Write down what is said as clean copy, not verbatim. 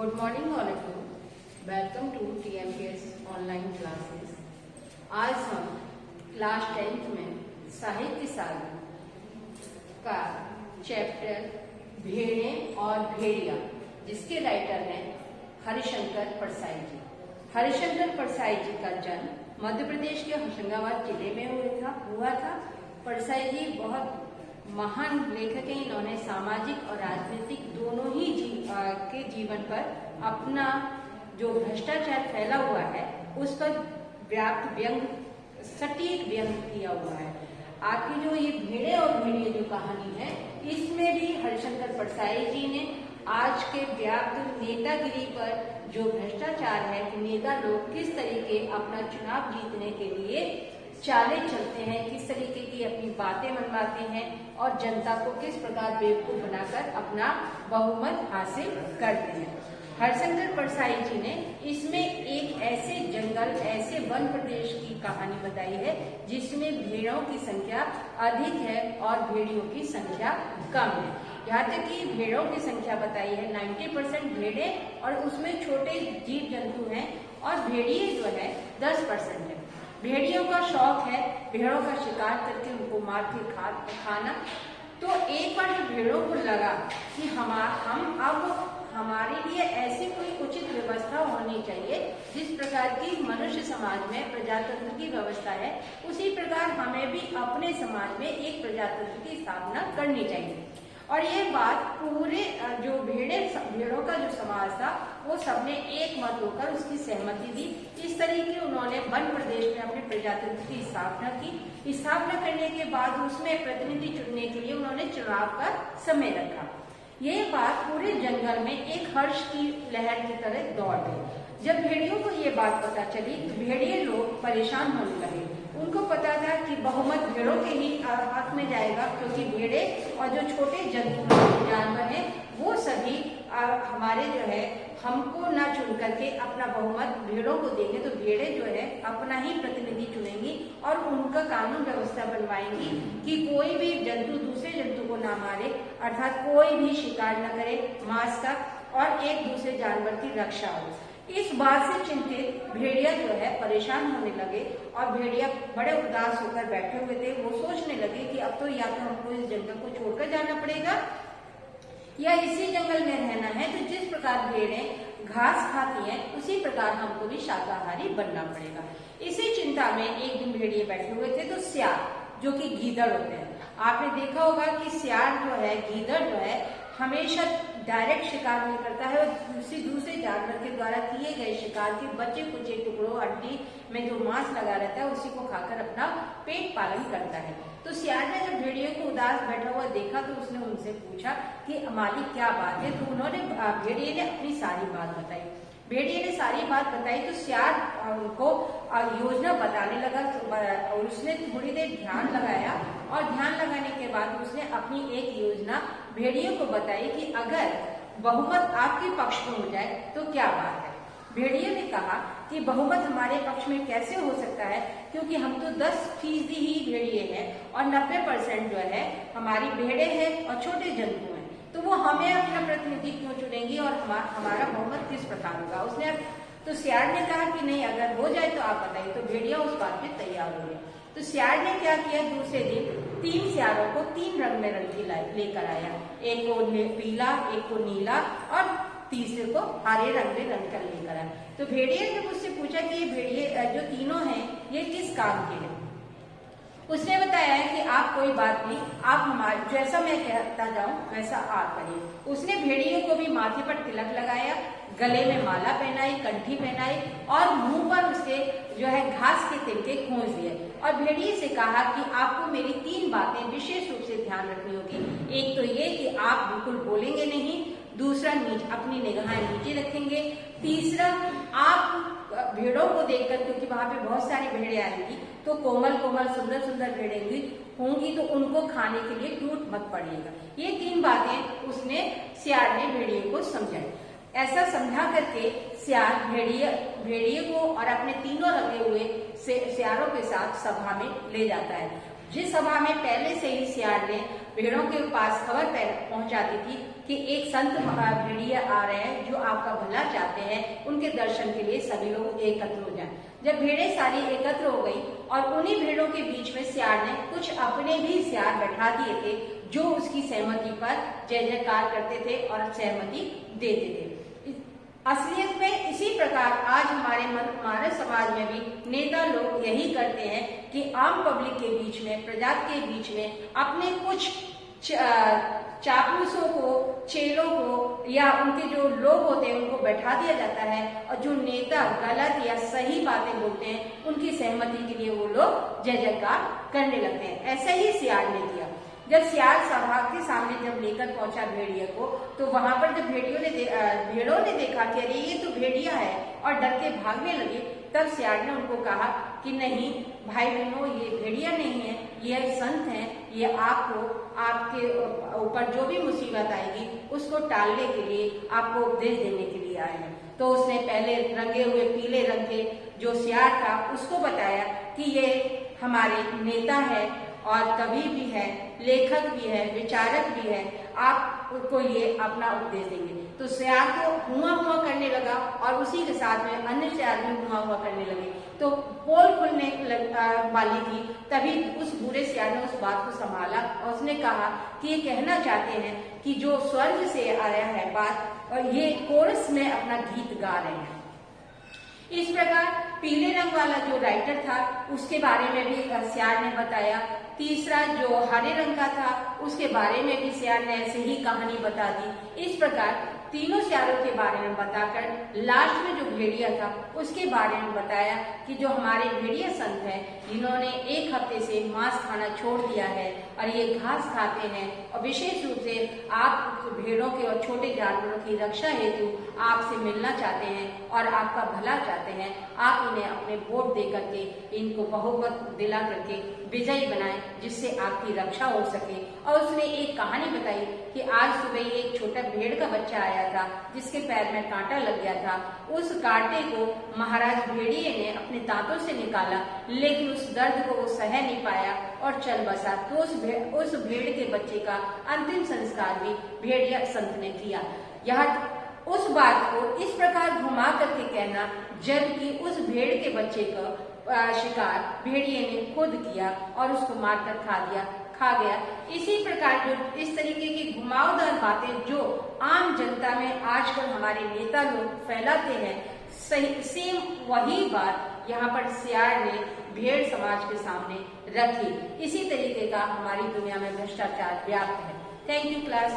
Good morning all of you. Welcome to TMPS online classes. आज हम class 10th में साहित्य सागर का चैप्टर भेड़ें और भेड़िया, जिसके राइटर हैं हरिशंकर परसाई जी। हरिशंकर परसाई जी का जन्म मध्य प्रदेश के होशंगाबाद जिले में हुआ था। परसाई जी बहुत महान लेखक हैं। इन्होंने सामाजिक और राजनीतिक दोनों ही के जीवन पर अपना जो भ्रष्टाचार फैला हुआ है उस पर व्याप्त व्यंग, सटीक व्यंग किया हुआ है। आपकी जो ये भेड़े और भेड़िए जो कहानी है, इसमें भी हरिशंकर परसाई जी ने आज के व्याप्त नेतागिरी पर जो भ्रष्टाचार है कि नेता लोग किस तरीके अपना चुनाव जीतने के लिए चाले चलते हैं, किस तरीके की अपनी बातें मनवाते हैं और जनता को किस प्रकार बेवकूफ बनाकर अपना बहुमत हासिल करते हैं। हरिशंकर परसाई जी ने इसमें एक ऐसे जंगल, ऐसे वन प्रदेश की कहानी बताई है जिसमें भेड़ों की संख्या अधिक है और भेड़ियों की संख्या कम है। यहाँ तक कि भेड़ों की संख्या बताई है 90% भेड़े और उसमें छोटे जीव जंतु हैं और भेड़िए जो है 10% है। भेड़ियों का शौक है भेड़ों का शिकार करके उनको मार के खाना। तो एक बार जब भेड़ों को लगा कि हम अब हमारे लिए ऐसी कोई उचित व्यवस्था होनी चाहिए जिस प्रकार की मनुष्य समाज में प्रजातंत्र की व्यवस्था है, उसी प्रकार हमें भी अपने समाज में एक प्रजातंत्र की स्थापना करनी चाहिए। और ये बात पूरे जो भेड़ों का जो समाज था वो सबने एक मत होकर उसकी सहमति दी। इस तरीके उन्होंने वन प्रदेश में अपने प्रजातंत्र की स्थापना की। स्थापना करने के बाद उसमें प्रतिनिधि चुनने के लिए उन्होंने चुनाव का समय रखा। ये बात पूरे जंगल में एक हर्ष की लहर की तरह दौड़ गई। जब भेड़ियों को ये बात पता चली तो भेड़िए लोग परेशान होने लगे। उनको पता था कि बहुमत भेड़ों के ही हक में जाएगा, क्योंकि भेड़े और जो छोटे जंतु जानवर हैं वो सभी हमारे जो है हमको ना चुन करके अपना बहुमत भेड़ों को देंगे, तो भेड़े जो है अपना ही प्रतिनिधि चुनेंगी और उनका कानून व्यवस्था बनवाएंगी कि कोई भी जंतु दूसरे जंतु को ना मारे, अर्थात कोई भी शिकार न करे मांस का, और एक दूसरे जानवर की रक्षा हो। इस बात से चिंतित भेड़िया जो है परेशान होने लगे और भेड़िया बड़े उदास होकर बैठे हुए थे। वो सोचने लगे कि अब तो या तो हमको इस जंगल को छोड़कर जाना पड़ेगा या इसी जंगल में रहना है। तो जिस प्रकार भेड़ें घास खाती हैं उसी प्रकार हमको भी शाकाहारी बनना पड़ेगा। इसी चिंता में एक दिन भेड़िए बैठे हुए थे तो सियार, जो कि गीदड़ होते हैं, आपने देखा होगा कि सियार जो है, गीदड़ जो है, हमेशा डायरेक्ट शिकार नहीं करता है और दूसरे जानवर के द्वारा किए गए शिकार के बचे कुचे टुकड़ों, हड्डी में जो मांस लगा रहता है उसी को खाकर अपना पेट पालन करता है। तो सियार ने जब भेड़िए को उदास बैठा हुआ देखा तो उसने उनसे पूछा कि मालिक क्या बात है। तो उन्होंने भेड़िए ने अपनी सारी बात बताई। भेड़िए ने सारी बात बताई तो सियार उनको योजना बताने लगा और उसने थोड़ी देर ध्यान लगाया और ध्यान लगाने के बाद उसने अपनी एक योजना भेड़िए को बताई कि अगर बहुमत आपके पक्ष में हो जाए तो क्या बात है। भेड़िए ने कहा कि बहुमत हमारे पक्ष में कैसे हो सकता है, क्योंकि हम तो 10% ही भेड़िए हैं और 90% जो है हमारी भेड़े हैं और छोटे जंतु हैं, तो वो हमें अपना प्रतिनिधि क्यों चुनेंगी और हमारा बहुमत किस प्रकार होगा। उसने तो सियार ने कहा कि नहीं, अगर हो जाए तो आप बताइए। तो भेड़िया उस बात पे तैयार हो गया। तो सियार ने क्या किया, दूसरे दिन 3 सियारों को 3 रंग में रंगी लेकर आया। एक को पीला, एक को नीला और तीसरे को हरे रंग में रंग कर लेकर आया। तो भेड़िए ने मुझसे पूछा कि ये भेड़िए जो तीनों हैं ये किस काम के हैं। उसने बताया है कि आप कोई बात नहीं, आप हमारे जैसा मैं कहता जाऊं वैसा आप करिए। उसने भेड़िए को भी माथे पर तिलक लगाया, गले में माला पहनाई, कंठी पहनाई और मुंह पर उसके जो है घास के तिनके खोज दिए और भेड़िए से कहा कि आपको मेरी 3 बातें विशेष रूप से ध्यान रखनी होगी। एक तो ये कि आप बिल्कुल बोलेंगे नहीं, दूसरा अपनी निगाहें नीचे रखेंगे, तीसरा आप भेड़ों को देखकर, क्योंकि वहां पे बहुत सारी भेड़ें आएंगी तो कोमल कोमल सुंदर सुंदर भेड़ें होंगी तो उनको खाने के लिए टूट मत पड़िएगा। ये 3 बातें उसने सियार ने भेड़िए को समझाई। ऐसा समझा करके सियार भेड़िए को और अपने तीनों रखे हुए सियारों के साथ सभा में ले जाता है। जिस सभा में पहले से ही सियार ने भेड़ों के पास खबर पहुंचाती थी कि एक संत भेड़िया आ रहे हैं जो आपका भला चाहते हैं, उनके दर्शन के लिए सभी लोग एकत्र हो जाएं। जब भेड़ें सारी एकत्र हो गई और उन्हीं भेड़ों के बीच में सियार ने कुछ अपने भी सियार बैठा दिए थे जो उसकी सहमति पर जय जयकार करते थे और सहमति देते थे। असलियत में इसी प्रकार आज हमारे मानव समाज में भी नेता लोग यही करते हैं कि आम पब्लिक के बीच में, प्रजा के बीच में अपने कुछ चापलूसों को, चेलों को या उनके जो लोग होते हैं उनको बैठा दिया जाता है और जो नेता गलत या सही बातें बोलते हैं उनकी सहमति के लिए वो लोग जय जयकार करने लगते हैं। ऐसा ही सियार ने किया। जब सियार सभा के सामने जब लेकर पहुंचा भेड़िया को, तो वहां पर जब भेड़ों ने देखा कि अरे ये तो भेड़िया है और डर के भागने लगे, तब सियार ने उनको कहा कि नहीं भाई बहनों, ये भेड़िया नहीं है, ये संत हैं, ये आपको आपके ऊपर जो भी मुसीबत आएगी उसको टालने के लिए, आपको उपदेश देने के लिए आए हैं। तो उसने पहले रंगे हुए पीले रंग के जो सियार था उसको बताया कि ये हमारे नेता है और कवि भी है, लेखक भी है, विचारक भी है, आपको ये अपना उपदेश देंगे। तो सियार तो हुआ हुआ करने लगा और उसी के साथ में अन्य सियार भी हुआ हुआ करने लगे। तो पोल खुलने वाली थी, तभी उस बूढ़े सियार ने उस बात को संभाला और उसने कहा कि ये कहना चाहते हैं कि जो स्वर्ग से आया है बात, और ये कोरस में अपना गीत गा रहे हैं। इस प्रकार पीले रंग वाला जो राइटर था उसके बारे में भी सियार ने बताया। तीसरा जो हरे रंग का था उसके बारे में भी सियार ने ऐसे ही कहानी बता दी। इस प्रकार तीनों सियारों के बारे में बताकर लास्ट में जो भेड़िया था उसके बारे में बताया कि जो हमारे भेड़िया संत हैं जिन्होंने 1 हफ्ते से मांस खाना छोड़ दिया है और ये घास खाते हैं और विशेष रूप से आप भेड़ों के और छोटे जानवरों की रक्षा हेतु आपसे मिलना चाहते हैं और आपका भला चाहते हैं, आप इन्हें अपने वोट दे करके इनको बहुमत दिला करके विजयी बनाएं जिससे आपकी रक्षा हो सके। और उसने एक कहानी बताई कि आज सुबह एक छोटा भेड़ का बच्चा आया था जिसके पैर में कांटा लग गया था। उस कांटे को महाराज भेड़िए ने अपने दांतों से निकाला, लेकिन उस दर्द को वो सह नहीं पाया और चल बसा। तो उस भेड़ के बच्चे का अंतिम संस्कार भी भेड़िया संत ने किया। यह उस बात को इस प्रकार घुमा करके कहना, जबकि उस भेड़ के बच्चे का शिकार भेड़िए ने खुद किया और उसको मारकर खा गया। इसी प्रकार जो इस तरीके की घुमावदार बातें जो आम जनता में आजकल हमारे नेता लोग फैलाते हैं, सेम वही बात यहाँ पर सियार ने भेड़ समाज के सामने रखी। इसी तरीके का हमारी दुनिया में भ्रष्टाचार व्याप्त है। Thank you class.